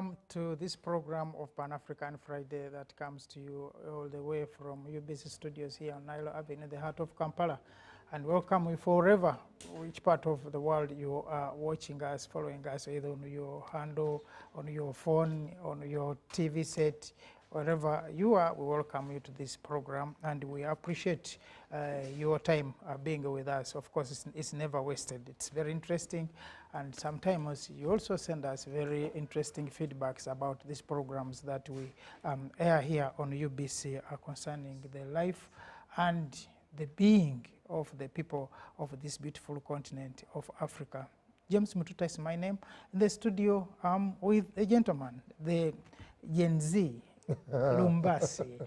welcome to this program of Pan-African Friday that comes to you all the way from UBC studios here on Nile Avenue in the heart of Kampala. And welcome you forever, which part of the world you are watching us, following us, either on your handle, on your phone, on your TV set, wherever you are. We welcome you to this program, and we appreciate your time being with us. Of course, it's never wasted. It's very interesting, and sometimes you also send us very interesting feedbacks about these programs that we air here on UBC concerning the life and the being of the people of this beautiful continent of Africa. James Mututa is my name. In the studio, I'm with a gentleman, the Gen Z, Lumbasi.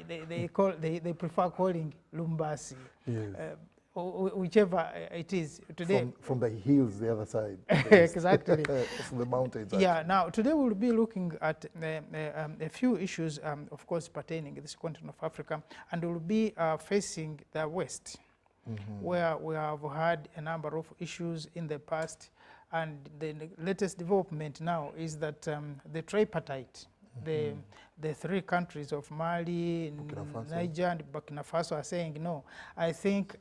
They prefer calling Lumbasi. Yes. Whichever it is today. From the hills, the other side. Exactly. From the mountains. Yeah, actually. now today we'll be looking at a few issues, of course, pertaining to this continent of Africa, and we'll be facing the West, where we have had a number of issues in the past, and the latest development now is that the tripartite, the three countries of Mali, Niger, and Burkina Faso are saying, no, I think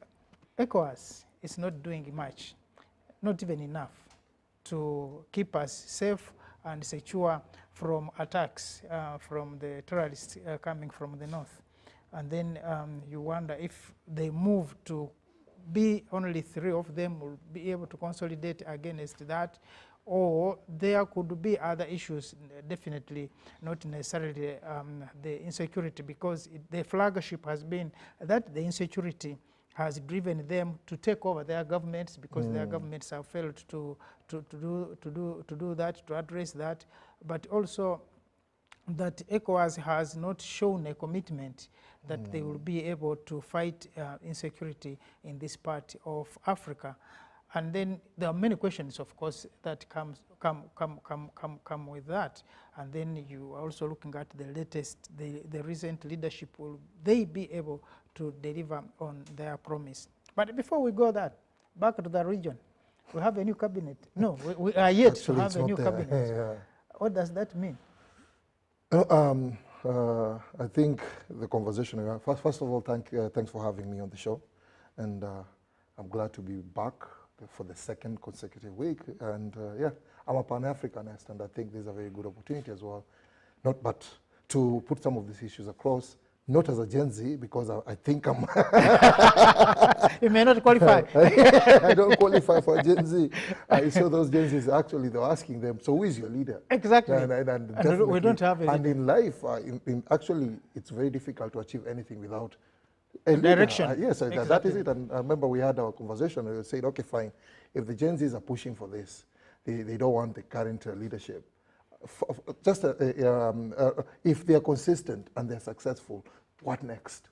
ECOWAS is not doing much, not even enough, to keep us safe and secure from attacks from the terrorists coming from the north. And then you wonder if they move to be only three of them will be able to consolidate against that, or there could be other issues, definitely not necessarily the insecurity, because the flagship has been that the insecurity has driven them to take over their governments, because their governments have failed to do that, to address that, but also that ECOWAS has not shown a commitment that they will be able to fight insecurity in this part of Africa. And then there are many questions, of course, that come with that. And then you are also looking at the latest, the recent leadership. Will they be able to deliver on their promise? But before we go that, back to the region, we have a new cabinet. No, we are yet to have a new cabinet. Yeah. What does that mean? I think the conversation, first of all, thanks for having me on the show. And I'm glad to be back for the second consecutive week. And yeah, I'm a Pan-Africanist, and I think this is a very good opportunity as well. But to put some of these issues across, not as a Gen Z, because I think I'm... You may not qualify. I don't qualify for a Gen Z. I saw those Gen Zs, actually, they were asking them, so who is your leader? Exactly. And we don't have it. And in life, actually, it's very difficult to achieve anything without a direction. Yes, exactly. That is it. And I remember we had our conversation, and we said, okay, fine. If the Gen Zs are pushing for this, they don't want the current leadership. Just if they are consistent and they're successful, what next?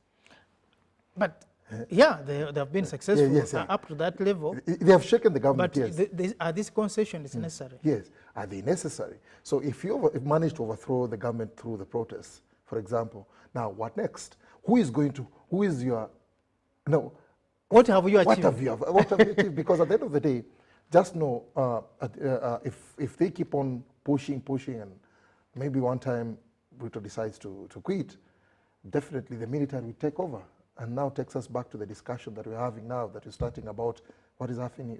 But yeah, they have been successful up to that level. They have shaken the government, but yes. Are these concessions necessary? Yes. Are they necessary? So if you manage to overthrow the government through the protests, for example, now what next? Who is your, no. What have you achieved? What have you achieved? Because at the end of the day, just know if they keep on pushing, and maybe one time Ruto decides to quit, definitely the military will take over. And now takes us back to the discussion that we're having now, that we're starting about what is happening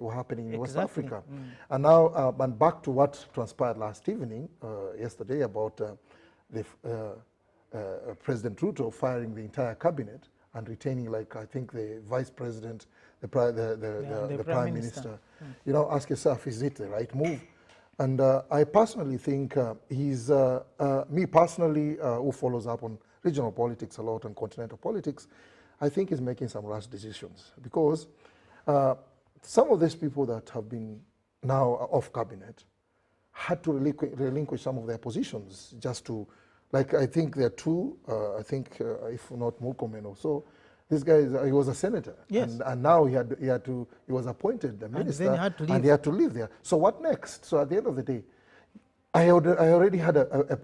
in West Africa. And now, and back to what transpired last evening, yesterday, about President Ruto firing the entire cabinet and retaining, like, I think the vice president, the prime minister. You know, ask yourself, is it the right move? And I personally think me personally, who follows up on regional politics a lot and continental politics, I think he's making some rash decisions, because some of these people that have been now off cabinet had to relinquish some of their positions just to, like, I think there are two, if not Murkomen or so, this guy, he was a senator. Yes. And now he was appointed the minister, and then he had to leave. And he had to leave there. So what next? So at the end of the day, I already had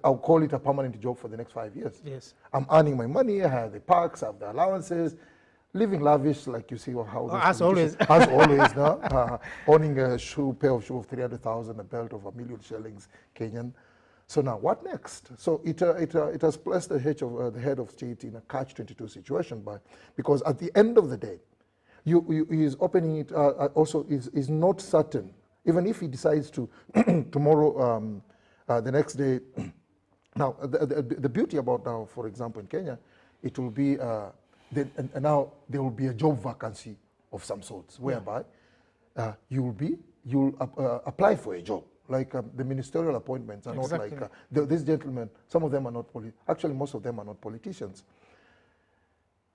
I'll call it a permanent job for the next 5 years. Yes. I'm earning my money, I have the parks, I have the allowances, living lavish, like you see how as always. As always, no? Owning a pair of shoes of 300,000, a belt of 1 million shillings Kenyan. So now, what next? So it has placed the head of state in a catch-22 situation, because at the end of the day, he is opening it. Also, is not certain, even if he decides to tomorrow, the next day. Now, the beauty about now, for example, in Kenya, it will be now there will be a job vacancy of some sorts, whereby you'll apply for a job. Like the ministerial appointments are not like these gentlemen. Some of them are not actually most of them are not politicians.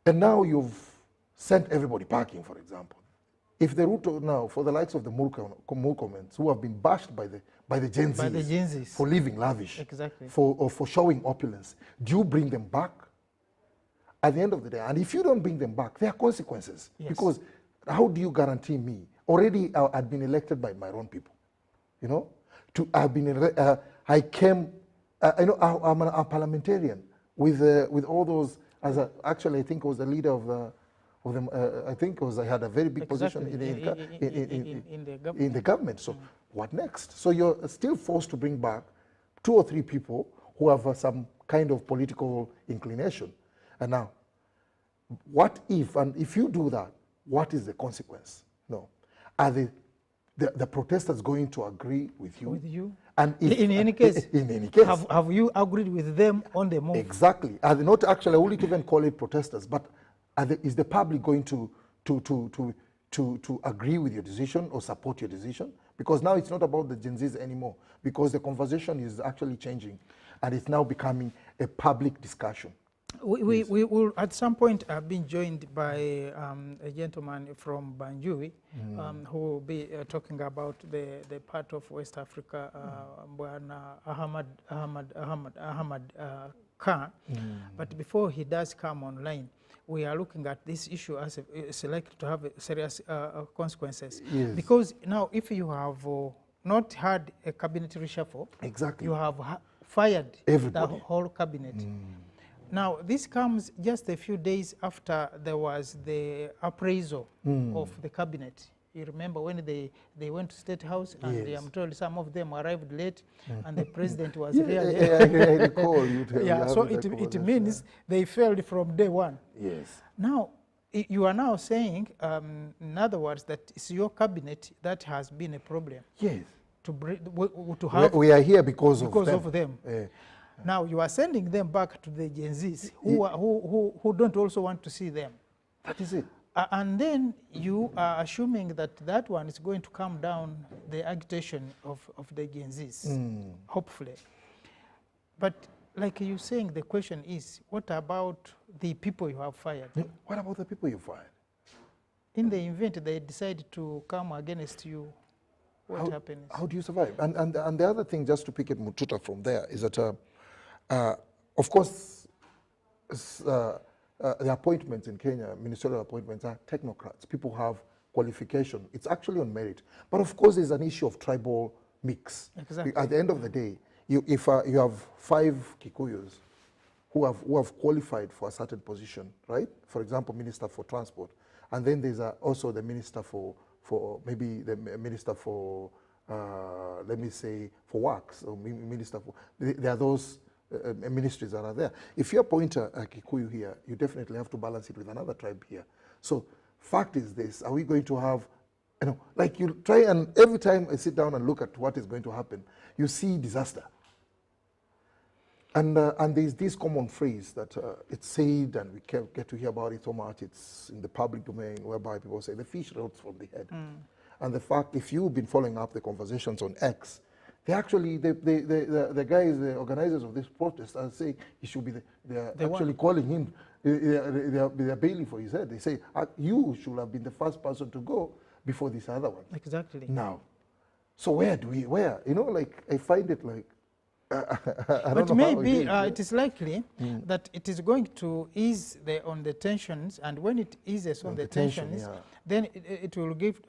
And now you've sent everybody packing, for example. If the route now for the likes of the Murkomens, who have been bashed by the Gen Zs for living lavish, for showing opulence, do you bring them back? At the end of the day, and if you don't bring them back, there are consequences. Yes. Because how do you guarantee me? Already I'd been elected by my own people, you know. I've been, I came, you know, I'm a parliamentarian with all those. Actually, I think I was the leader of the. I think I had a very big position in the government. So what next? So you're still forced to bring back 2 or 3 people who have some kind of political inclination. And now, what if, and if you do that, what is the consequence? No. Are the protesters going to agree with you? With you? And if, in any case, have you agreed with them on the move? Exactly. Are they not actually, I wouldn't even call it protesters, but is the public going to agree with your decision or support your decision? Because now it's not about the Gen Zs anymore, because the conversation is actually changing and it's now becoming a public discussion. We will at some point have been joined by a gentleman from Banjul who will be talking about the part of West Africa, Ahmad Khan. But before he does come online, we are looking at this issue as it's likely to have serious consequences. Yes. Because now if you have not had a cabinet reshuffle, you have fired everybody, the whole cabinet. Now, this comes just a few days after there was the appraisal of the cabinet. You remember when they went to State House, and I'm told some of them arrived late, and the president was there. I recall you tell me. So it means they failed from day one. Yes. Now, you are now saying, in other words, that it's your cabinet that has been a problem. Yes. To have we are here because of them. Now you are sending them back to the Gen Zs who don't also want to see them. That is it. And then you are assuming that one is going to calm down the agitation of the Gen Zs, hopefully. But like you're saying, the question is, what about the people you have fired? What about the people you fired? In the event they decide to come against you, what happens? How do you survive? And the other thing, just to pick it Mututa from there, is that of course, the appointments in Kenya, ministerial appointments, are technocrats. People have qualification. It's actually on merit. But of course, there's an issue of tribal mix. Exactly. At the end of the day, if you have 5 Kikuyus who have qualified for a certain position, right? For example, Minister for Transport. And then there's also the Minister for maybe the Minister for, let me say, for Works, or Minister for, there are those ministries that are there. If you appoint a Kikuyu here, you definitely have to balance it with another tribe here. So fact is this, are we going to have, you know, like you try, and every time I sit down and look at what is going to happen, you see disaster. And there's this common phrase that it's said, and we get to hear about it so much, it's in the public domain, whereby people say the fish rots from the head. And the fact, if you've been following up the conversations on X, they actually, the guys, the organizers of this protest are saying he should be, they're actually calling him, they're bailing for his head. They say, you should have been the first person to go before this other one. Exactly. Now, so where? You know, like, I find it like, but maybe it is likely that it is going to ease on the tensions, and when it eases on the tensions, then it will give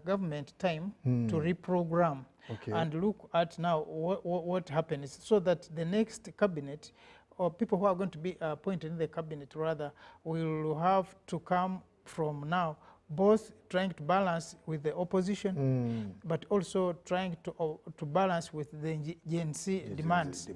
government time to reprogram and look at now what happens, so that the next cabinet, or people who are going to be appointed in the cabinet rather, will have to come from now both trying to balance with the opposition, but also trying to balance with the Gen Z demands.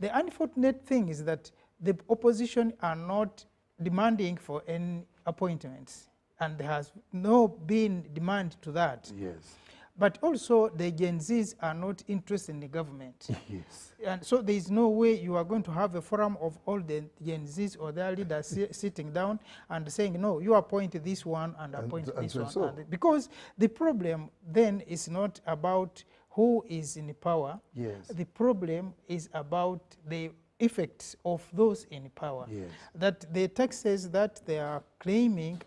The unfortunate thing is that the opposition are not demanding for any appointments, and there has no been demand to that. Yes. But also the Gen Zs are not interested in the government. Yes. And so there is no way you are going to have a forum of all the Gen Zs or their leaders sitting down and saying, no, you appoint this one and appoint this one. So. Because the problem then is not about who is in power. Yes. The problem is about the effects of those in power. Yes. That the taxes that they are claiming,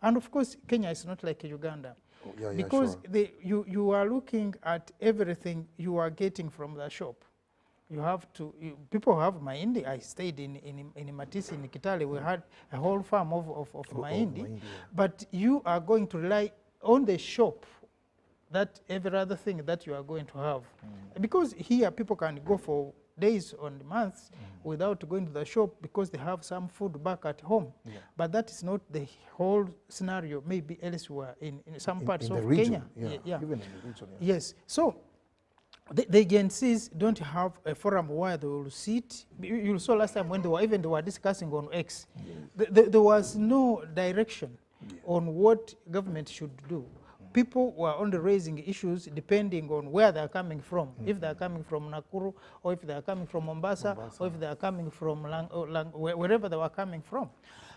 and of course Kenya is not like Uganda. Yeah, because sure. you are looking at everything you are getting from the shop. You have to, people have mahindi. I stayed in Matisi, in Kitale. We had a whole farm of mahindi. Yeah. But you are going to rely on the shop, that every other thing that you are going to have. Because here people can go for days or months without going to the shop because they have some food back at home. Yeah. But that is not the whole scenario, maybe elsewhere in some parts of region, Kenya. Yeah. Even in the region. Yeah. Yes. So the Gen Zs don't have a forum where they will sit. You saw last time when they were discussing on X. Yes. There was no direction on what government should do. People were only raising issues depending on where they are coming from. If they are coming from Nakuru, or if they are coming from Mombasa, or if they are coming from wherever they were coming from.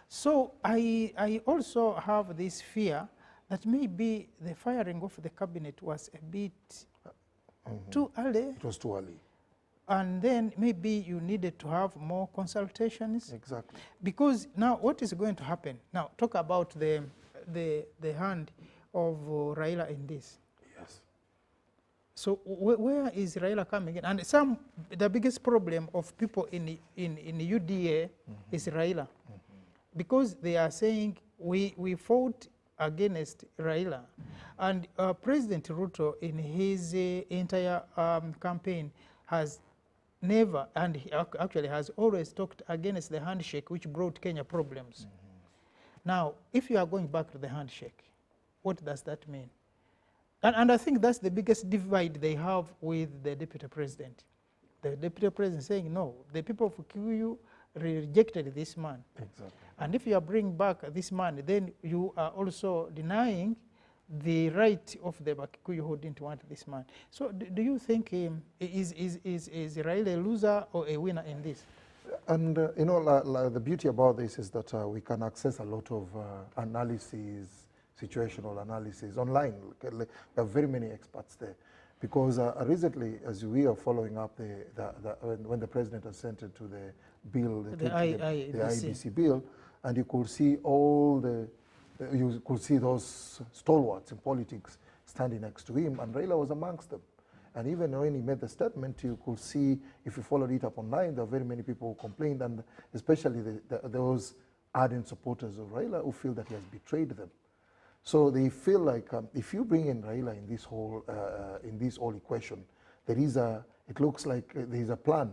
So I also have this fear that maybe the firing of the cabinet was a bit too early. It was too early. And then maybe you needed to have more consultations. Exactly. Because now what is going to happen? Now talk about the hand of Raila in this. Yes. So where is Raila coming in? And the biggest problem of people in UDA is Raila. Because they are saying we fought against Raila. And President Ruto in his entire campaign has never, and he actually has always talked against the handshake, which brought Kenya problems. Now, if you are going back to the handshake, what does that mean? And I think that's the biggest divide they have with the deputy president. The deputy president saying, no, the people of Kikuyu rejected this man. Exactly. And if you are bringing back this man, then you are also denying the right of the Kikuyu who didn't want this man. So do you think is Raila a loser or a winner in this? And you know, the beauty about this is that we can access a lot of analysis, situational analysis online. There are very many experts there. Because recently, as we are following up when the president assented to the bill, the IBC bill, and you could see you could see those stalwarts in politics standing next to him, and Raila was amongst them. And even when he made the statement, you could see, if you followed it up online, there are very many people who complained, and especially those ardent supporters of Raila who feel that he has betrayed them. So they feel like if you bring in Raila in this whole equation, it looks like there is a plan.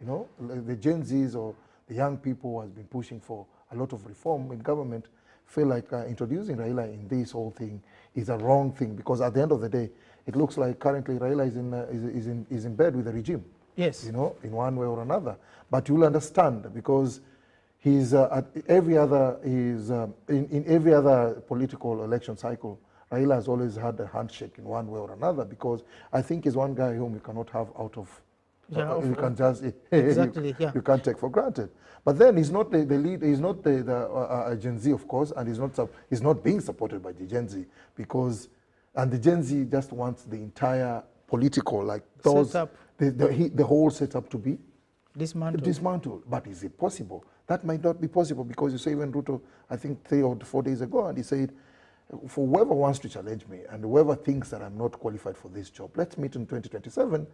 You know, the Gen Zs or the young people who has been pushing for a lot of reform in government feel like introducing Raila in this whole thing is a wrong thing, because at the end of the day, it looks like currently Raila is in bed with the regime. Yes. You know, in one way or another. But you'll understand, because he's in every other political election cycle, Raila has always had a handshake in one way or another, because I think he's one guy whom you cannot have out of. You can just exactly. You can't take for granted. But then he's not the lead. He's not the Gen Z, of course, and he's not being supported by the Gen Z, and the Gen Z just wants the entire political, like the whole setup to be dismantled. But is it possible? That might not be possible, because you say even Ruto, I think 3 or 4 days ago, and he said, for whoever wants to challenge me and whoever thinks that I'm not qualified for this job, let's meet in 2027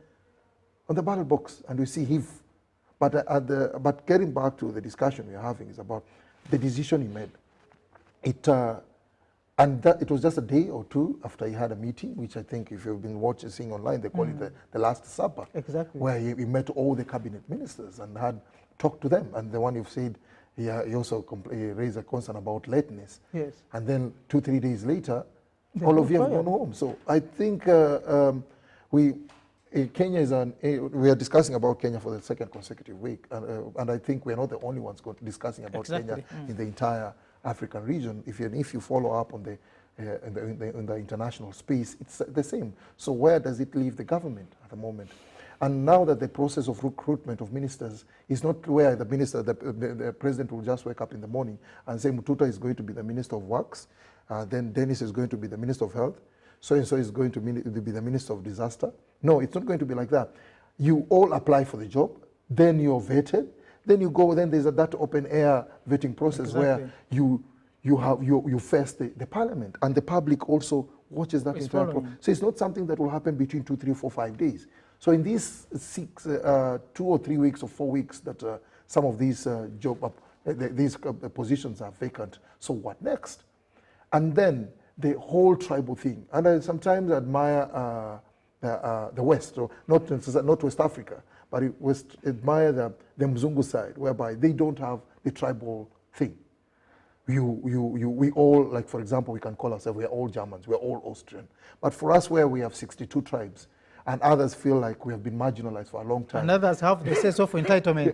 on the ballot box and we see if. But getting back to the discussion we're having is about the decision he made. It was just a day or two after he had a meeting, which I think if you've been seeing online, they call it the Last Supper. Exactly. Where he met all the cabinet ministers and had talked to them. And the one you've said, he also raised a concern about lateness. Yes. And then 2-3 days later, They all of you have fired. gone home. So I think Kenya is we are discussing about Kenya for the second consecutive week, and I think we are not the only ones discussing about Kenya in the entire African region. If you follow up on in the international space, it's the same. So where does it leave the government at the moment? And now that the process of recruitment of ministers is not where the president will just wake up in the morning and say Mututa is going to be the Minister of Works, then Dennis is going to be the Minister of Health, so-and-so is going to be the Minister of Disaster. No, it's not going to be like that. You all apply for the job, then you're vetted, then you go, then there's that open air vetting process where you face the parliament, and the public also watches that entire process. So it's not something that will happen between 2, 3, 4, 5 days. So in these 2 or 3 weeks or 4 weeks that some of these positions are vacant, so what next? And then the whole tribal thing. And I sometimes admire the West, or not West Africa, but admire the Mzungu side, whereby they don't have the tribal thing. We all, like for example, we can call ourselves, we are all Germans, we are all Austrian. But for us, where we have 62 tribes, and others feel like we have been marginalized for a long time. And others have the sense of entitlement.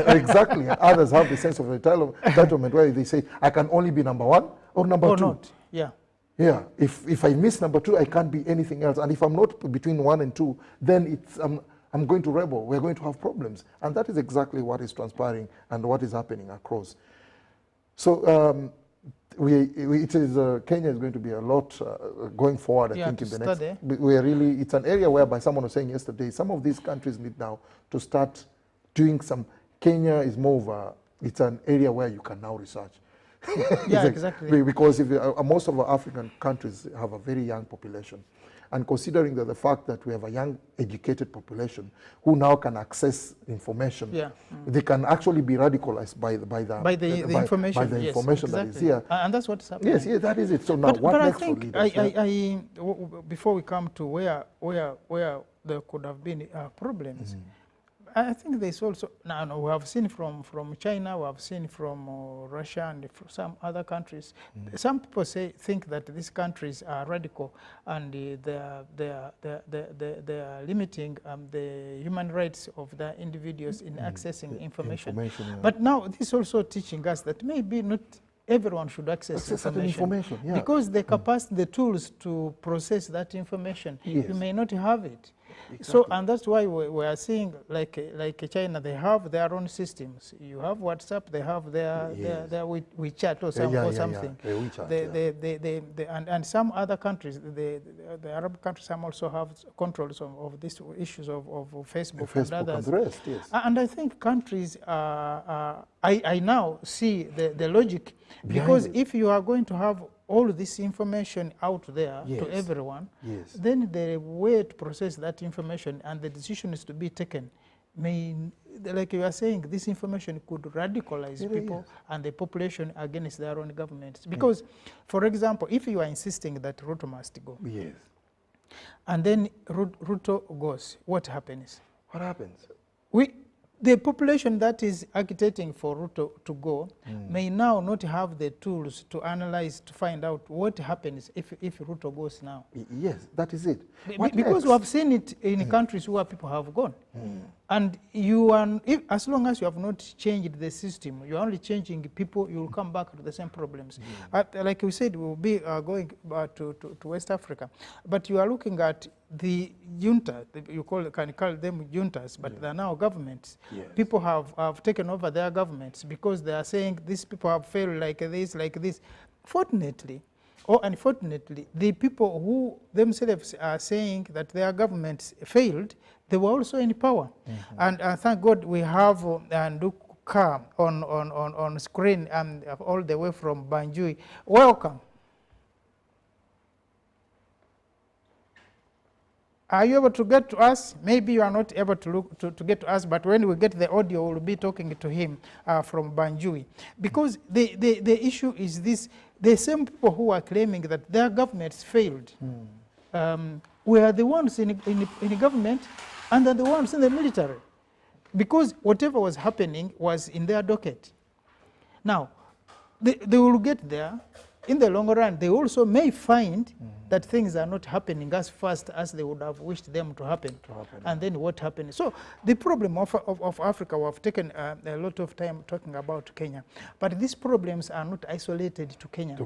Exactly. And others have the sense of entitlement where they say, I can only be number 1 or number 2. Not. Yeah. Yeah. If I miss number 2, I can't be anything else. And if I'm not between 1 and 2, then I'm going to rebel. We're going to have problems. And that is exactly what is transpiring and what is happening across. So Kenya is going to be a lot going forward, I think, in the next. We are really, it's an area whereby someone was saying yesterday, some of these countries need now to start doing some. Kenya is more of it's an area where you can now research. Yeah, exactly. Because most of our African countries have a very young population. And considering the fact that we have a young, educated population who now can access information, they can actually be radicalized by the information, that is here. And that's what's happening. Yes, that is it. So now, what next for leaders? Before we come to where there could have been problems, I think there's also, now we have seen from China, we have seen from Russia and from some other countries. Some people think that these countries are radical and they are limiting the human rights of the individuals in accessing information. But now this is also teaching us that maybe not everyone should access information. Because the capacity, the tools to process that information, you may not have it. Exactly. So, and that's why we are seeing, like China, they have their own systems. You have WhatsApp, they have their WeChat or something. WeChat, and some other countries, the Arab countries, some also have controls of these issues of Facebook and others. And the rest, yes. And I think countries, I now see the logic, because if you are going to have all this information out there to everyone, then the way to process that information and the decisions to be taken may, like you are saying, this information could radicalize people and the population against their own governments. Because, for example, if you are insisting that Ruto must go, and then Ruto goes, what happens? What happens? The population that is agitating for Ruto to go may now not have the tools to analyze, to find out what happens if Ruto goes now. Yes, that is it. Because we have seen it in countries where people have gone. And you are, as long as you have not changed the system, you are only changing people, you will come back to the same problems. Like we said, we will be going to West Africa. But you are looking at the junta, you can call them juntas, but they are now governments. People have taken over their governments because they are saying these people have failed like this, like this. Fortunately, or unfortunately, the people who themselves are saying that their governments failed, they were also in power. And thank God we have Nduka on screen and all the way from Banjul. Welcome. Are you able to get to us? Maybe you are not able to get to us, but when we get the audio, we'll be talking to him from Banjul. Because the issue is this, the same people who are claiming that their governments failed were the ones in government and the ones in the military. Because whatever was happening was in their docket. Now, they will get there. In the long run, they also may find that things are not happening as fast as they would have wished them to happen. And then what happens? So the problem of Africa, we have taken a lot of time talking about Kenya. But these problems are not isolated to Kenya.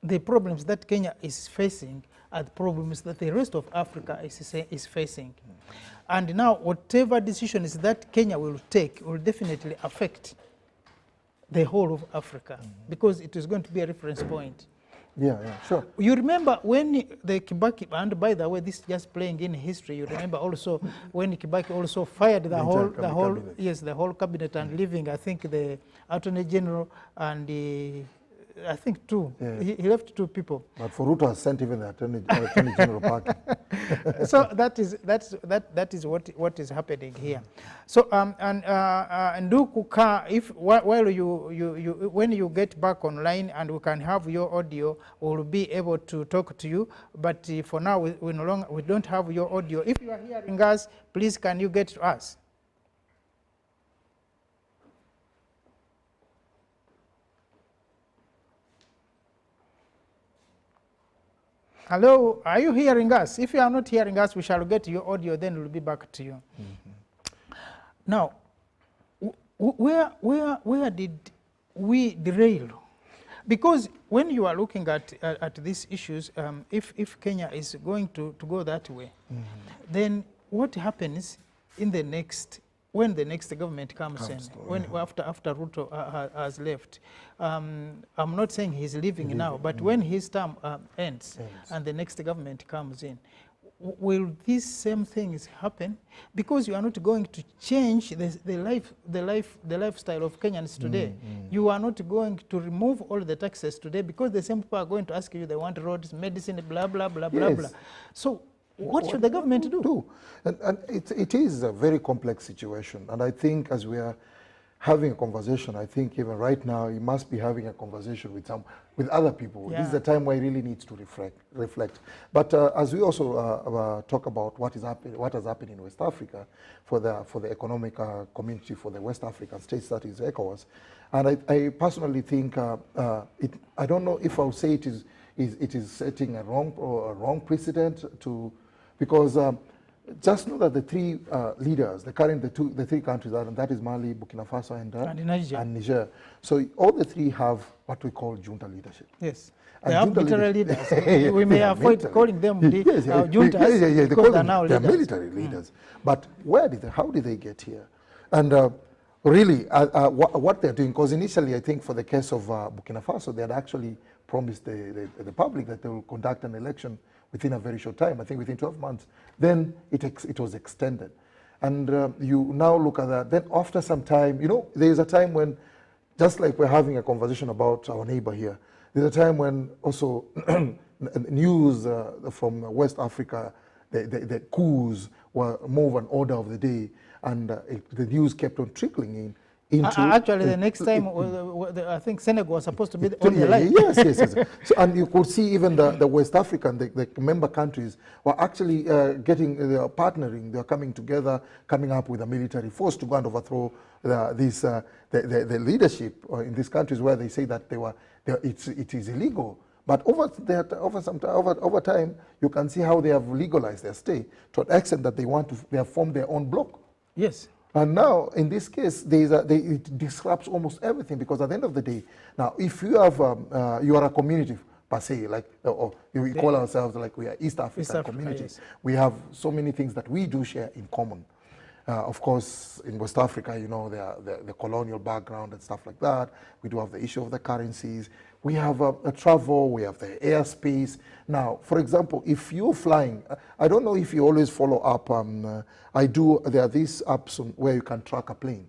The problems that Kenya is facing are the problems that the rest of Africa is facing. And now, whatever decisions that Kenya will take will definitely affect the whole of Africa, because it is going to be a reference point. Yeah, sure. You remember when the Kibaki, and by the way, this is just playing in history, you remember also when Kibaki also fired the whole cabinet and leaving, I think, the Attorney General and I think two. Yeah. He left two people. But for Ruto has sent even the Attorney General packing. So that is what is happening here. So and Ndukuka, if while when you get back online and we can have your audio, we'll be able to talk to you. But for now, we don't have your audio. If you are hearing us, please can you get to us? Hello, are you hearing us? If you are not hearing us, we shall get your audio, then we'll be back to you. Now, where did we derail? Because when you are looking at these issues, if Kenya is going to go that way, then what happens in the next, when the next government comes in, after Ruto has left? I'm not saying he's leaving now, but when his term ends and the next government comes in, will these same things happen? Because you are not going to change the lifestyle of Kenyans today. You are not going to remove all the taxes today, because the same people are going to ask you, they want roads, medicine, blah, blah, blah, blah, blah. So what should the government do? And it is a very complex situation. And I think as we are having a conversation, I think even right now, you must be having a conversation with other people. Yeah. This is the time where it really needs to reflect. But as we also talk about what has happened in West Africa for the economic community for the West African states, that is ECOWAS, and I personally think I don't know if I would say it is setting a wrong precedent because just know that the three leaders, the three countries, and that is Mali, Burkina Faso, and Niger. So all the three have what we call junta leadership. Yes. They have military leaders. We may avoid calling them juntas because they are now leaders. They are military leaders. But how did they get here? And really, what they're doing, because initially I think for the case of Burkina Faso, they had actually promised the public that they will conduct an election within a very short time, I think within 12 months. Then it was extended. And you now look at that. Then after some time, there is a time when, just like we're having a conversation about our neighbor here, there's a time when also news from West Africa, the coups were more of an order of the day, and the news kept on trickling in. Actually, the next time, I think Senegal was supposed to be on the line. Yes. So, and you could see even the West African, the member countries were actually they are partnering, they are coming together, coming up with a military force to go and overthrow the leadership in these countries where they say that it is illegal. But over time, you can see how they have legalized their stay to an extent that they have formed their own bloc. Yes. And now, in this case, it disrupts almost everything, because at the end of the day, now, if you have, you are a community per se, like, we call ourselves like we are East African community. Yes. We have so many things that we do share in common. Of course, in West Africa, the colonial background and stuff like that. We do have the issue of the currencies. We have travel, we have the airspace. Now, for example, if you're flying, I don't know if you always follow up, there are these apps where you can track a plane.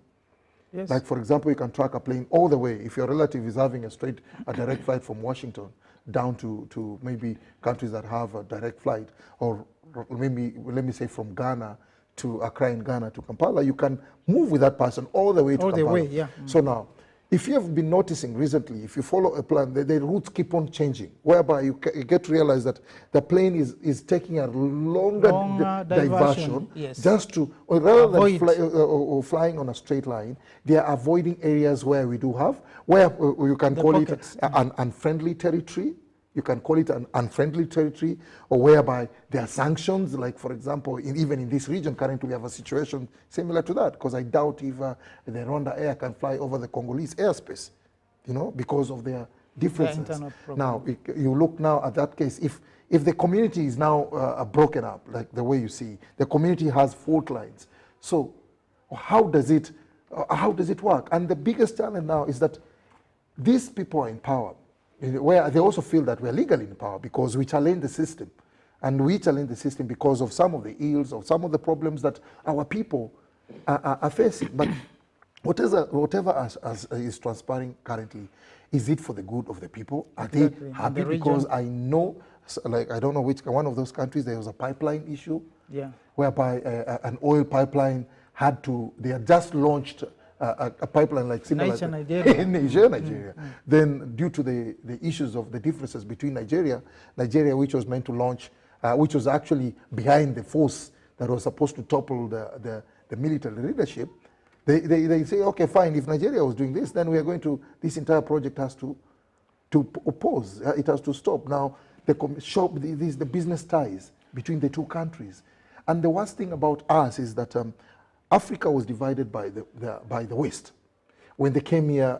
Yes. Like, for example, you can track a plane all the way. If your relative is having a direct flight from Washington down to maybe countries that have a direct flight, or maybe, let me say, from Ghana to Accra in Ghana to Kampala, you can move with that person all the way to Kampala. All the way, yeah. So now, if you have been noticing recently, if you follow a plan, the routes keep on changing, whereby you get to realize that the plane is taking a longer diversion yes, just to, or rather than flying on a straight line, they are avoiding areas where we do have, where you can call it an unfriendly territory. You can call it an unfriendly territory, or whereby there are sanctions, like, for example, even in this region, currently we have a situation similar to that, because I doubt if the Rwanda Air can fly over the Congolese airspace, you know, because of their differences. Now, you look now at that case, if the community is now broken up, like the way you see, the community has fault lines. So how does it work? And the biggest challenge now is that these people are in power, where they also feel that we're legally in power because we challenge the system. And we challenge the system because of some of the ills, or some of the problems that our people are facing. But whatever is transpiring currently, is it for the good of the people? Are they happy? Because I know, like, I don't know which one of those countries, there was a pipeline issue, whereby an oil pipeline they had just launched a pipeline like similar to Nigeria. In Nigeria. Then due to the issues of the differences between Nigeria, which was meant to launch, which was actually behind the force that was supposed to topple the military leadership, they say, okay, fine, if Nigeria was doing this, then we are going to, this entire project has to oppose, it has to stop. Now, the business ties between the two countries. And the worst thing about us is that Africa was divided by the West when they came here.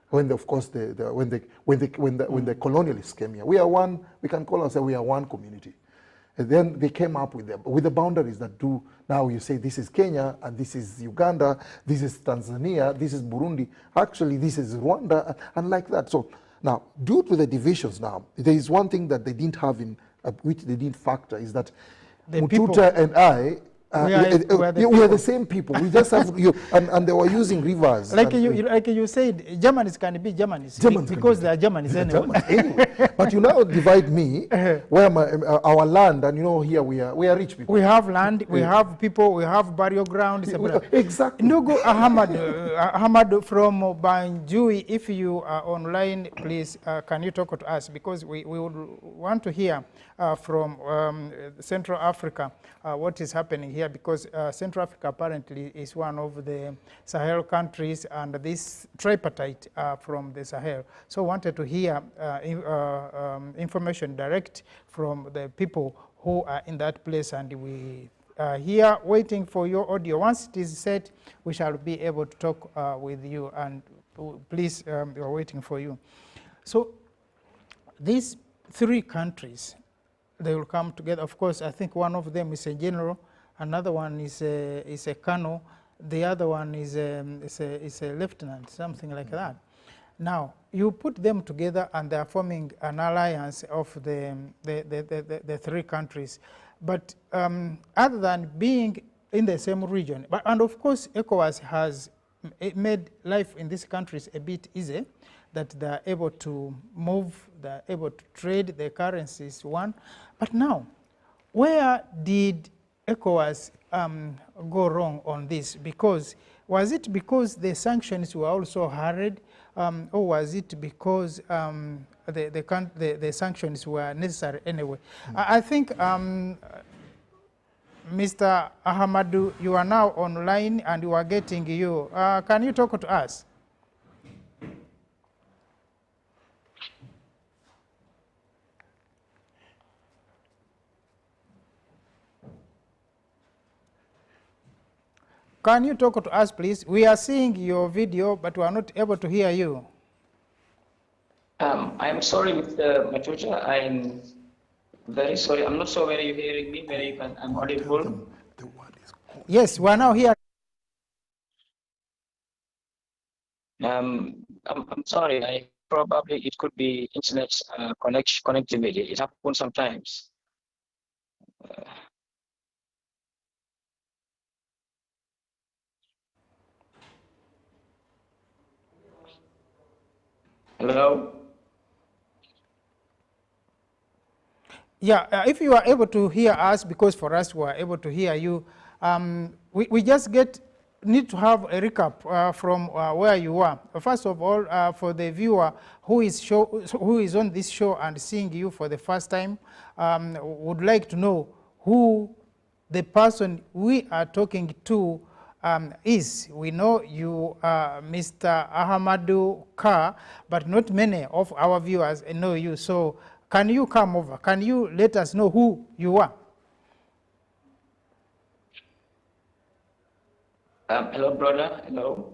When the colonialists came here, we are one. We can call ourselves, we are one community. And then they came up with the boundaries that do. Now you say this is Kenya and this is Uganda, this is Tanzania, this is Burundi. Actually, this is Rwanda, and like that. So now, due to the divisions, now there is one thing that they didn't have which they didn't factor, is that Mututa and I. We are the same people. We just have and they were using rivers. Like you said, Germans can be Germans because they are Germans anyway. But you now divide me, where our land, and you know, here we are rich people. We have land, we have people, we have burial ground. Exactly. Ndugu Ahmad from Banjui, if you are online, please can you talk to us, because we would want to hear from Central Africa what is happening here, because Central Africa apparently is one of the Sahel countries, and this tripartite from the Sahel. So wanted to hear information direct from the people who are in that place, and we are here waiting for your audio. Once it is set, we shall be able to talk with you, and please, we are waiting for you. So these three countries, they will come together. Of course, I think one of them is a general, another one is a colonel, the other one is a lieutenant, something like that. Now, you put them together and they are forming an alliance of the three countries. But other than being in the same region, and of course, ECOWAS has made life in these countries a bit easy, that they are able to move, they are able to trade, the currencies one. But now, where did ECOWAS go wrong on this? Because was it because the sanctions were also hurried, or was it because the sanctions were necessary anyway? I think Mr. Ahmadu, you are now online and we are getting you. Can you talk to us? Can you talk to us, please? We are seeing your video, but we are not able to hear you. I'm sorry, Mr. Matucha. I'm very sorry. I'm not sure whether you're hearing me, whether I'm audible. Yes, we are now here. I'm sorry. Probably it could be internet connectivity. It happens sometimes. Hello? Yeah, if you are able to hear us, because for us we are able to hear you, we just get need to have a recap from where you are. First of all, for the viewer who is on this show and seeing you for the first time, would like to know who the person we are talking to is. We know you are Mr. Ahmadou Kah, but not many of our viewers know you. So can you come over? Can you let us know who you are? Hello, brother. Hello.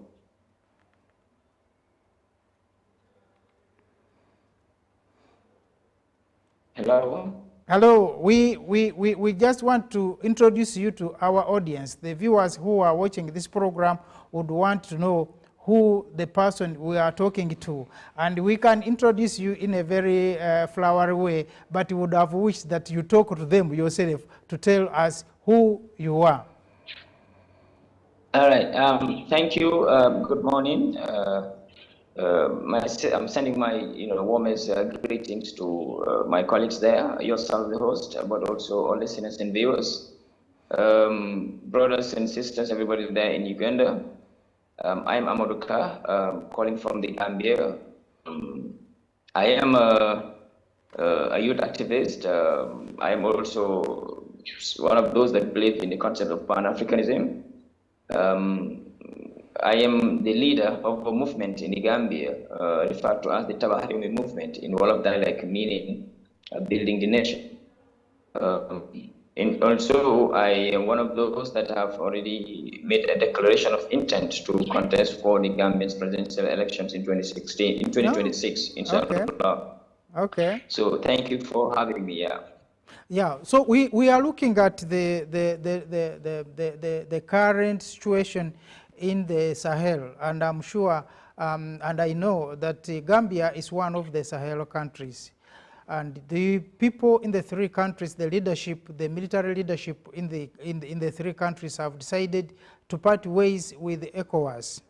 Hello. Hello. We just want to introduce you to our audience. The viewers who are watching this program would want to know who the person we are talking to. And we can introduce you in a very flowery way, but we would have wished that you talk to them yourself to tell us who you are. All right. Thank you. Good morning. I'm sending my warmest greetings to my colleagues there, yourself, the host, but also all listeners and viewers, brothers and sisters, everybody there in Uganda. I'm Ahmadou Kah, calling from the Gambia. I am a youth activist. I am also one of those that believe in the concept of Pan-Africanism. I am the leader of a movement in the Gambia, referred to as the Tabaharimi movement, in all of dialect meaning building the nation. And also, I am one of those that have already made a declaration of intent to contest for the Gambian presidential elections in 2026, inshallah. Okay. So thank you for having me. Yeah. Yeah. So we are looking at the current situation in the Sahel, and I'm sure, and I know that Gambia is one of the Sahel countries. And the people in the three countries, the leadership, the military leadership in the three countries have decided to part ways with ECOWAS.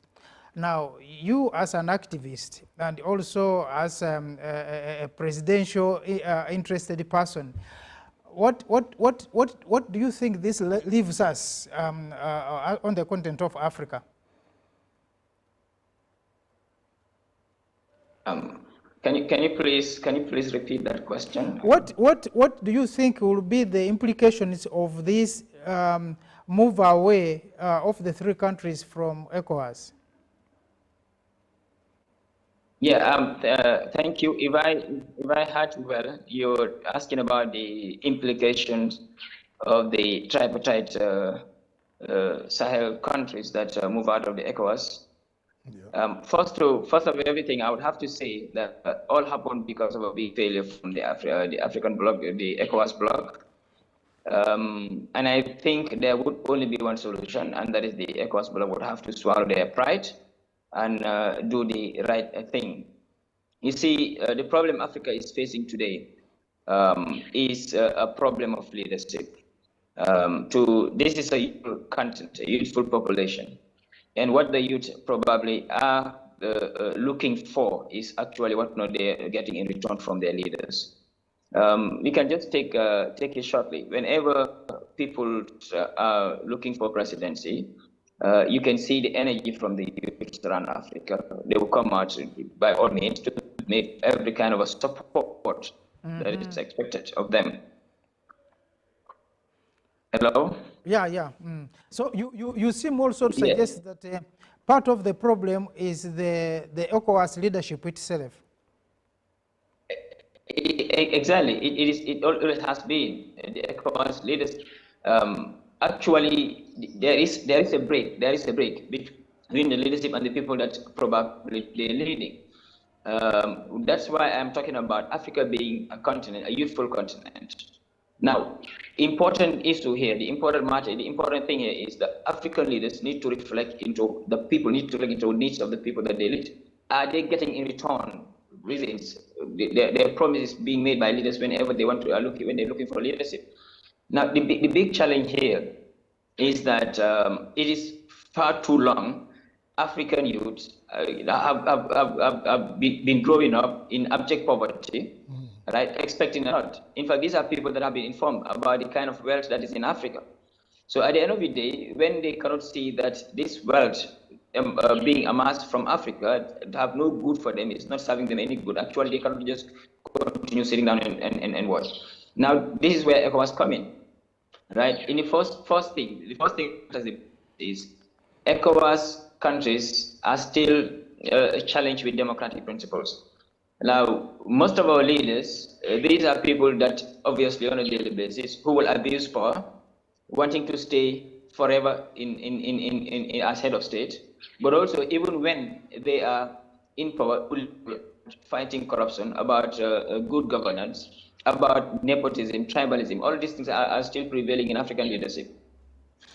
Now, you as an activist and also as a presidential interested person, what do you think this leaves us on the continent of Africa? Can you please repeat that question? What do you think will be the implications of this move away of the three countries from ECOWAS? Yeah, thank you. If I heard well, you're asking about the implications of the tripartite Sahel countries that move out of the ECOWAS. Yeah. First of everything, I would have to say that all happened because of a big failure from the African bloc, the ECOWAS bloc. And I think there would only be one solution, and that is the ECOWAS bloc would have to swallow their pride and do the right thing. You see, the problem Africa is facing today is a problem of leadership. This is a youthful continent, a youthful population. And what the youth probably are looking for is actually what they're getting in return from their leaders. We can just take it shortly. Whenever people are looking for presidency, you can see the energy from the youth around Africa. They will come out by all means to make every kind of a support that is expected of them. Hello? Yeah. So you seem also to suggest that part of the problem is the ECOWAS leadership itself. Exactly. It always has been the ECOWAS leaders. Actually, there is a break between the leadership and the people that probably they're leading. That's why I'm talking about Africa being a continent, a youthful continent. Now, important issue here, the important thing here is that African leaders need to reflect into the people, need to look into the needs of the people that they lead. Are they getting in return reasons, their promises being made by leaders whenever they want to when they're looking for leadership? Now, the big challenge here is that it is far too long. African youths have been growing up in abject poverty, right? Expecting a lot. In fact, these are people that have been informed about the kind of wealth that is in Africa. So at the end of the day, when they cannot see that this wealth being amassed from Africa have no good for them, it's not serving them any good. Actually, they cannot just continue sitting down and watch. Now, this is where ECOWAS come in, right? In the first thing is ECOWAS countries are still challenged with democratic principles. Now, most of our leaders, these are people that obviously on a daily basis who will abuse power, wanting to stay forever in as head of state, but also even when they are in power, fighting corruption, about good governance, about nepotism, tribalism, all these things are still prevailing in African leadership.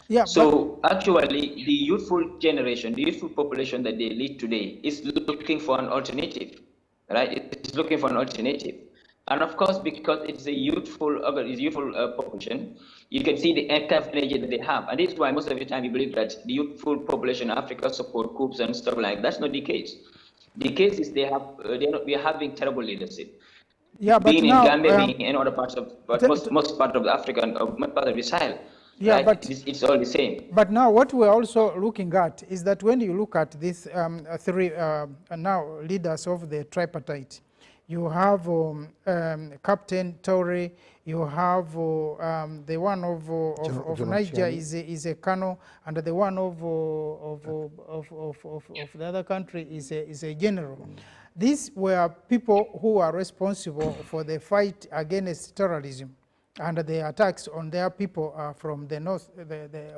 Yeah, so actually, the youthful generation, the youthful population that they lead today is looking for an alternative, right? It's looking for an alternative. And of course, because it's a youthful population, you can see the kind of energy that they have. And this is why most of the time you believe that the youthful population in Africa support coups and stuff like that. That's not the case. The case is we are having terrible leadership. Yeah, but being now, in Gambia, being in other parts of, but most part of Africa, most part of the Sahel. Yeah, right? But it's all the same. But now what we're also looking at is that when you look at these three now leaders of the tripartite, you have Captain Toure, you have the one of Niger is a colonel, and the one of the other country is a general. These were people who are responsible for the fight against terrorism and the attacks on their people from the north, the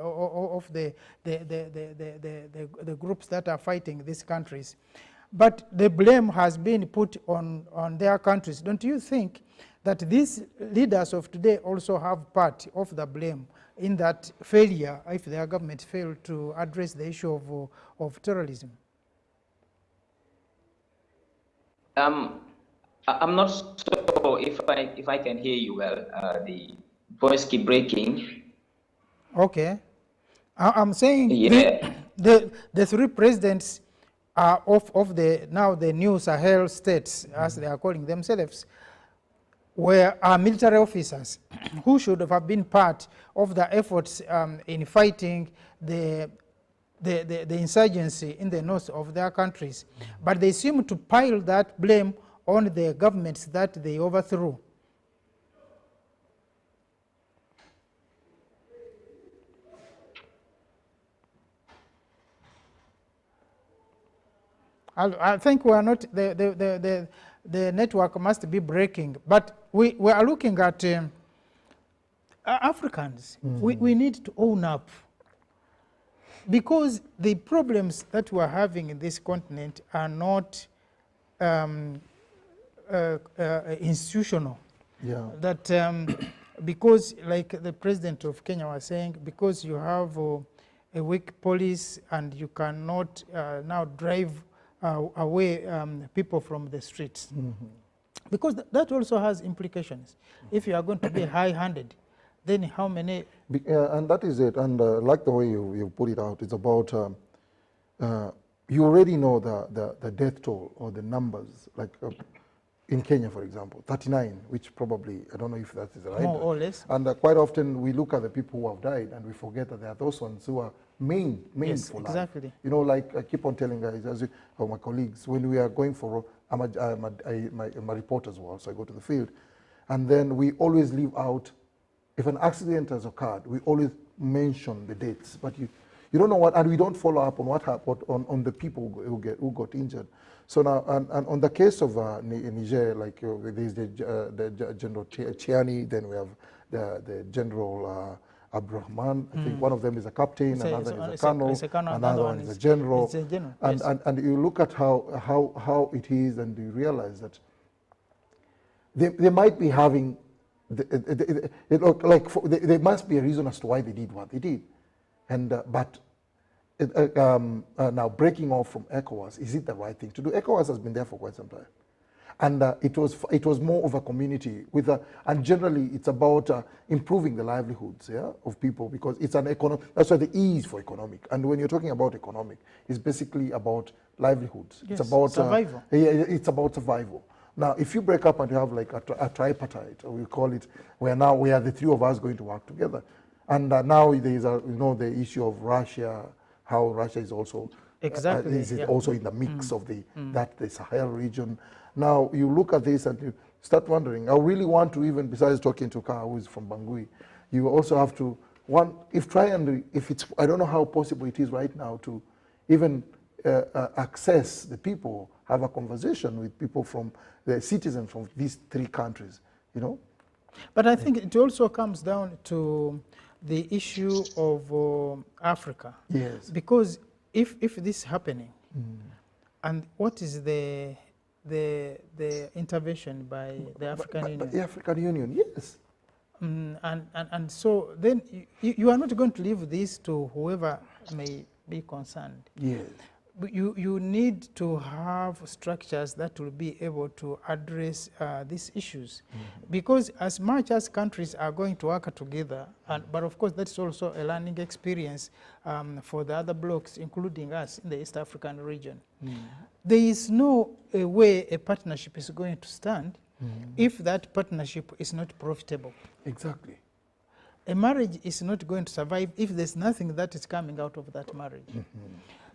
groups that are fighting these countries. But the blame has been put on their countries. Don't you think that these leaders of today also have part of the blame in that failure, if their government failed to address the issue of terrorism? I'm not sure if I can hear you well. The voice keep breaking. Okay, I'm saying the three presidents of the new Sahel states, as they are calling themselves, were military officers who should have been part of the efforts in fighting the insurgency in the north of their countries. But they seem to pile that blame on the governments that they overthrew. I think we are not, the network must be breaking, but we are looking at Africans. We need to own up, because the problems that we are having in this continent are not institutional. Yeah. That because, like the president of Kenya was saying, because you have a weak police and you cannot now drive away people from the streets. Because that also has implications. If you are going to be high-handed, then how many? And that is it. And like the way you put it out, it's about, you already know the death toll or the numbers, like in Kenya, for example, 39, which probably, I don't know if that is the right. More or less. And quite often we look at the people who have died and we forget that there are those ones who are main yes, for exactly. life. You know, like I keep on telling guys, or my colleagues, when we are going for, I'm a reporter as well, so I go to the field, and then we always leave out, if an accident has occurred, we always mention the dates, but you don't know what, and we don't follow up on what happened, on the people who got injured. So now, and on the case of Niger, like there's the General Chiani, then we have the General Abdurrahman. I think one of them is a captain, another is a colonel, another one is a general. And you look at how it is, and you realize that they might be having, there must be a reason as to why they did what they did. And but now breaking off from ECOWAS, is it the right thing to do? ECOWAS has been there for quite some time. And it was more of a community with and generally it's about improving the livelihoods of people, because it's an economic, that's why the E is for economic. And when you're talking about economic, it's basically about livelihoods. Yes, it's about survival. It's about survival. Now, if you break up and you have like a tripartite, or we call it, where now we are the three of us going to work together, And now there is the issue of Russia, how Russia is also also in the mix of the Sahel region. Now you look at this and you start wondering. I really want to, even besides talking to Ka, who is from Bangui, you also have to I don't know how possible it is right now to even access the people, have a conversation with people from the citizens from these 3 countries, But I think it also comes down to the issue of Africa. Yes. Because if this is happening, and what is the intervention by the African Union? The African Union, yes. And so then you are not going to leave this to whoever may be concerned. Yes. You need to have structures that will be able to address these issues, because as much as countries are going to work together, but of course that's also a learning experience for the other blocs, including us in the East African region. There is no way a partnership is going to stand if that partnership is not profitable. Exactly. A marriage is not going to survive if there's nothing that is coming out of that marriage.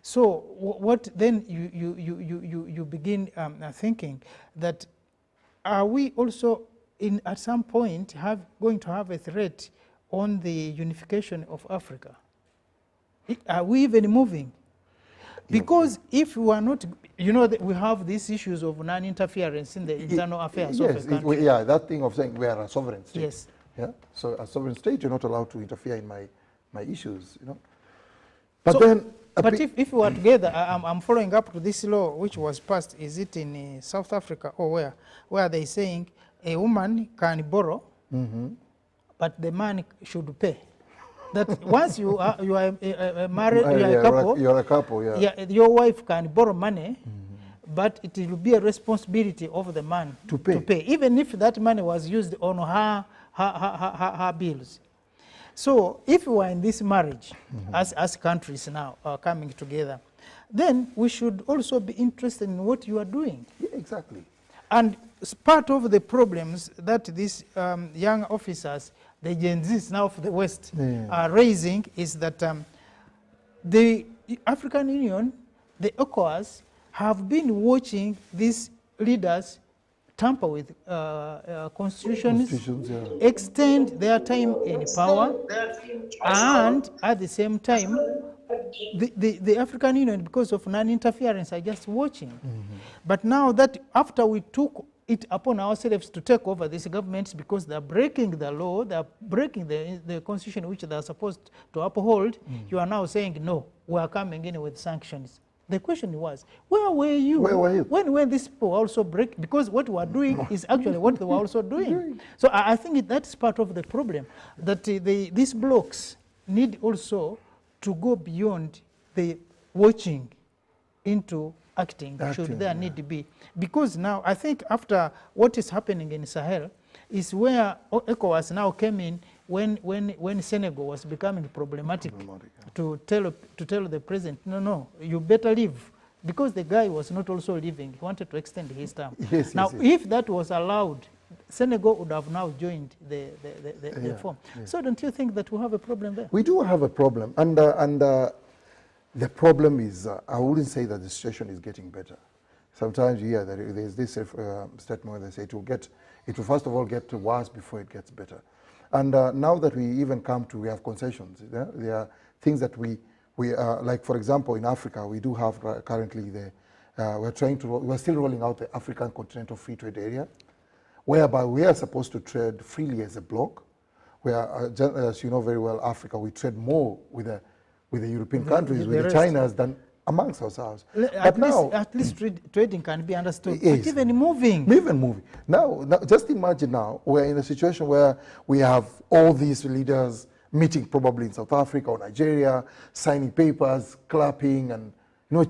So what then you begin thinking that, are we also at some point going to have a threat on the unification of Africa? Are we even moving? Because if we are not, we have these issues of non-interference in the internal affairs of a country. That thing of saying we are a sovereign state. Yes. Yeah. So a sovereign state, you're not allowed to interfere in my issues, But so, but if we are together, I'm following up to this law which was passed. Is it in South Africa or where they saying a woman can borrow, but the man should pay? That once you are married, you're a couple, your wife can borrow money, but it will be a responsibility of the man to pay, even if that money was used on her bills. So if we are in this marriage, as countries now are coming together, then we should also be interested in what you are doing. Yeah, exactly. And part of the problems that these young officers, the Gen Zs now of the West, are raising is that the African Union, the ECOWAS, have been watching these leaders tamper with constitutions, extend their time in power, and at the same time, the African Union, because of non-interference, are just watching. But now that after we took it upon ourselves to take over these governments, because they're breaking the law, they're breaking the constitution which they're supposed to uphold, you are now saying, no, we are coming in with sanctions. The question was, where were you? When these people also break? Because what we are doing is actually what they were also doing. So I think that's part of the problem, that these blocks need also to go beyond the watching into acting should there need to be. Because now I think after what is happening in Sahel is where ECOWAS now came in when Senegal was becoming problematic, to tell the president, no, you better leave, because the guy was not also leaving. He wanted to extend his term. If that was allowed, Senegal would have now joined the reform. So don't you think that we have a problem there? We do have a problem, and the problem is, I wouldn't say that the situation is getting better. Sometimes, there's this statement where they say it will first of all get worse before it gets better. And now that we even we have concessions. There are things that we like, for example, in Africa, we do have currently we're still rolling out the African Continental Free Trade Area, whereby we are supposed to trade freely as a bloc, where, as you know very well, Africa, we trade more with the European countries, with the Chinas, than amongst ourselves. At least trading can be understood. But even moving. Now, just imagine now, we're in a situation where we have all these leaders meeting probably in South Africa or Nigeria, signing papers, clapping, and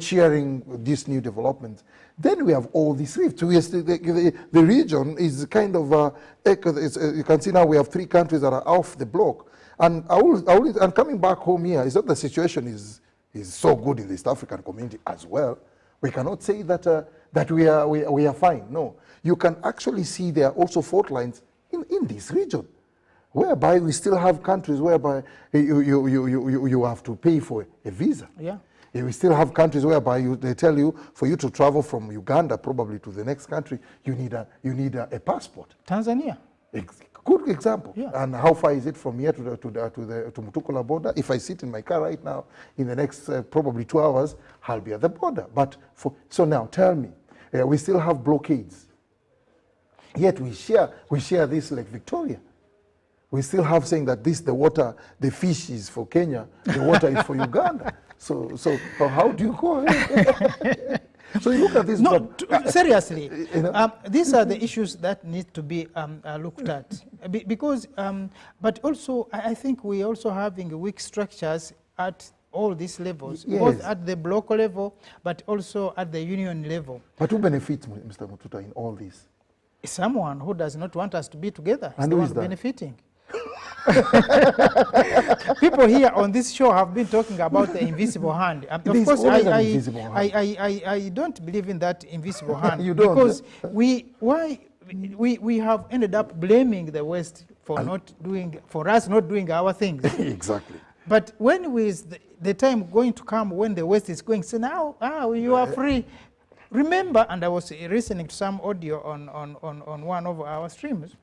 cheering these new developments. Then we have all these rifts. The region is kind of, you can see now we have 3 countries that are off the block. And and coming back home here, it's not the situation is so good in the East African community as well. We cannot say that we are fine. No, you can actually see there are also fault lines in this region, whereby we still have countries whereby you have to pay for a visa. Yeah. We still have countries whereby they tell you for you to travel from Uganda probably to the next country, you need a passport. Tanzania. Good example. Yeah. And how far is it from here to Mutukula border? If I sit in my car right now, in the next probably 2 hours, I'll be at the border. But so now tell me, we still have blockades. Yet we share this Lake Victoria. We still have saying that the water, the fish is for Kenya, the water is for Uganda. So how do you go ahead? So you look at this. No, seriously, these are the issues that need to be looked at. Because, but also, I think we also having weak structures at all these levels, yes. Both at the block level, but also at the union level. But who benefits, Mr. Mututa, in all this? Someone who does not want us to be together is and the who one is that? Benefiting. People here on this show have been talking about the invisible hand. Of course, I don't believe in that invisible hand. You don't? Because we have ended up blaming the West for us not doing our things. Exactly. But when is the time going to come when the West is going to say, now you are free? Remember, and I was listening to some audio on one of our streams,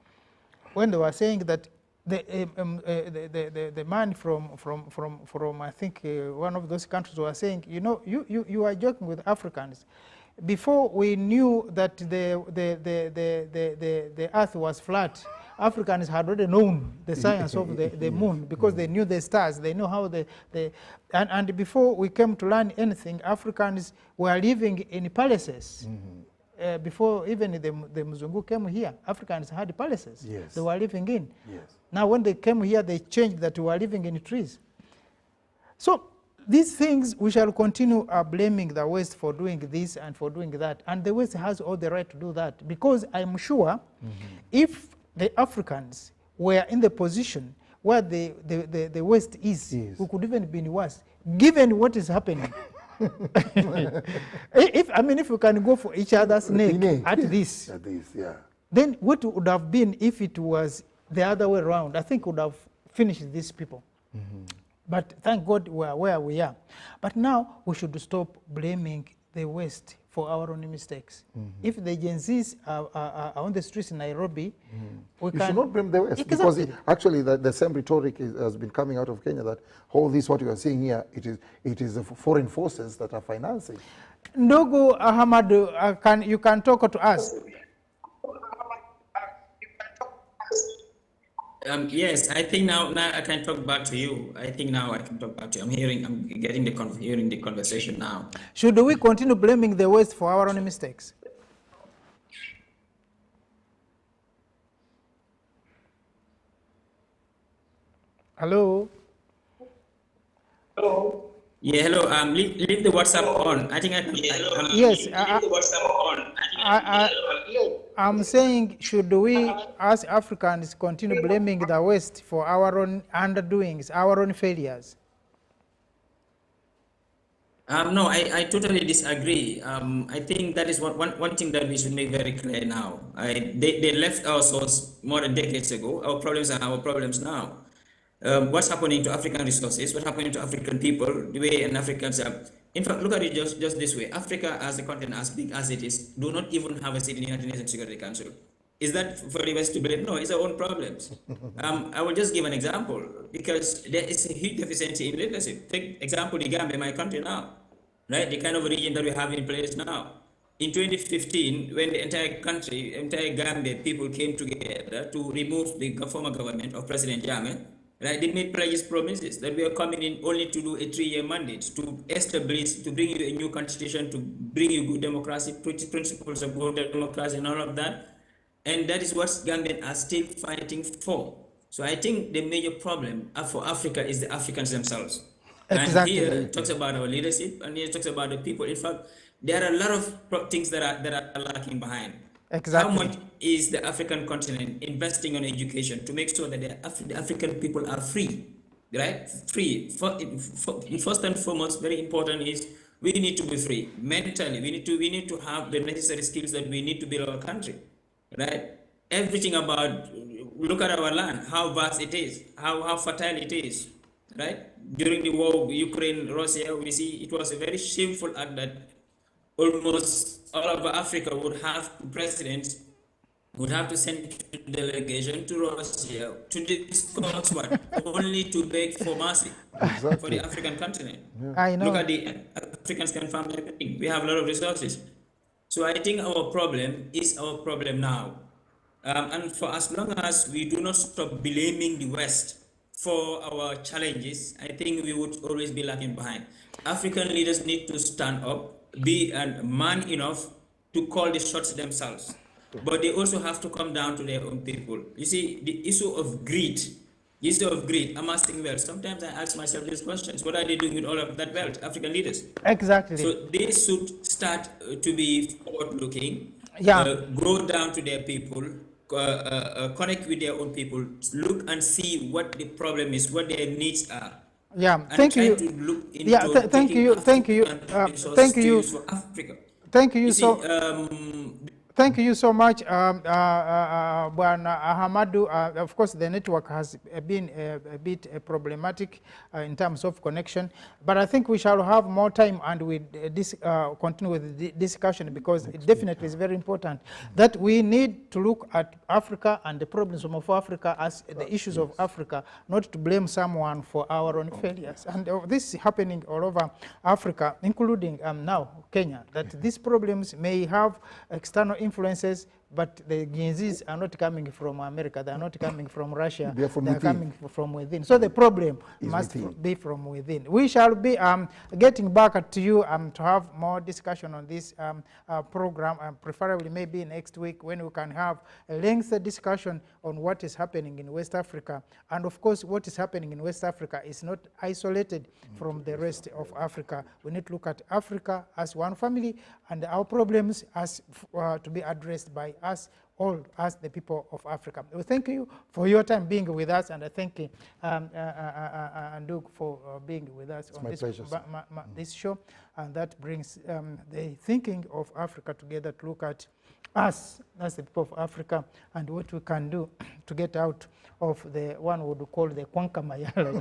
when they were saying that the man from I think one of those countries was saying, you know, you are joking with Africans. Before we knew that the earth was flat, Africans had already known the science of the moon, because they knew the stars, they know how and before we came to learn anything, Africans were living in palaces. Before even the Mzungu came here, Africans had palaces. Yes. They were living in. Yes. Now when they came here, they changed that we were living in trees. So these things, we shall continue blaming the West for doing this and for doing that. And the West has all the right to do that, because I'm sure if the Africans were in the position where the West is, we could even be worse, given what is happening. If we can go for each other's neck at this, then what would have been if it was the other way around? I think would have finished these people. But thank God we are where we are. But now we should stop blaming the West for our own mistakes. If the Gen Zs are on the streets in Nairobi, we should not blame the West. Exactly. Because actually the same rhetoric has been coming out of Kenya, that all this, what you are seeing here, it is the foreign forces that are financing. Ndogo Ahmad, you can talk to us. Yes, I think now I can talk back to you. I think now I can talk back to you. I'm hearing the conversation now. Should we continue blaming the West for our own mistakes? Hello? Hello? Yeah, hello. Leave the WhatsApp on. I think I can. Yes. Leave the WhatsApp on. I'm saying, should we, as Africans, continue blaming the West for our own underdoings, our own failures? No, I totally disagree. I think that is one thing that we should make very clear now. They left our source more than decades ago. Our problems are our problems now. What's happening to African resources, what's happening to African people, the way an Africans are. In fact, look at it just this way. Africa as a continent, as big as it is, do not even have a seat in the United Nations Security Council. Is that for the West to blame? No, it's our own problems. I will just give an example, because there is a huge deficiency in leadership. Take example, the Gambia, my country now, right? The kind of region that we have in place now. In 2015, when the entire Gambia people came together to remove the former government of President Jammeh, right? They made pledges, promises that we are coming in only to do a 3-year mandate, to establish, to bring you a new constitution, to bring you good democracy, principles of good democracy and all of that. And that is what Gambians are still fighting for. So I think the major problem for Africa is the Africans themselves. Exactly. And here it talks about our leadership, and here it talks about the people. In fact, there are a lot of things that are lacking behind. Exactly. How much is the African continent investing on education to make sure that the African people are free, right? Free. First and foremost, very important is we need to be free mentally. We need to have the necessary skills that we need to build our country, right? Everything about look at our land, how vast it is, how fertile it is, right? During the war, Ukraine, Russia, we see it was a very shameful act that almost all of Africa would have presidents would have to send a delegation to Russia to discuss what? Only to beg for mercy for the African continent. Yeah. I know. Look at the Africans can farm everything. We have a lot of resources. So I think our problem is our problem now. And for as long as we do not stop blaming the West for our challenges, I think we would always be lagging behind. African leaders need to stand up, be man enough to call the shots themselves. But they also have to come down to their own people. You see, the issue of greed, amassing wealth. Sometimes I ask myself these questions. What are they doing with all of that wealth, African leaders? Exactly. So they should start to be forward-looking, grow down to their people, connect with their own people, look and see what the problem is, what their needs are. Yeah, and thank you. To look into thank you. Thank you. For Africa. Thank you so. Thank you so much, Bwana Ahamadu. Of course, the network has been a bit problematic in terms of connection, but I think we shall have more time and we continue with the discussion, because it definitely is very important that we need to look at Africa and the problems of Africa as the issues of Africa, not to blame someone for our own failures. And this is happening all over Africa, including now Kenya, that these problems may have external influences, but the Gen Zs are not coming from America, they are not coming from Russia, they are coming from within. So the problem must be from within. We shall be getting back to you to have more discussion on this program, preferably maybe next week, when we can have a lengthy discussion on what is happening in West Africa. And of course, what is happening in West Africa is not isolated from the rest of Africa. We need to look at Africa as one family, and our problems as to be addressed by us all as the people of Africa. We thank you for your time being with us, and I thank you, Anduk, for being with us on this show. And that brings the thinking of Africa together to look at us as the people of Africa and what we can do to get out of the one we would call the Kwankamayala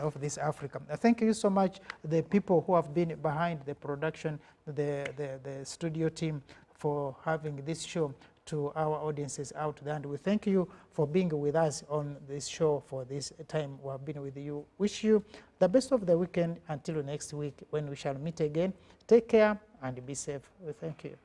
of this Africa. Thank you so much, the people who have been behind the production, the studio team, for having this show to our audiences out there. And we thank you for being with us on this show for this time we have been with you. Wish you the best of the weekend until next week when we shall meet again. Take care and be safe. We thank you.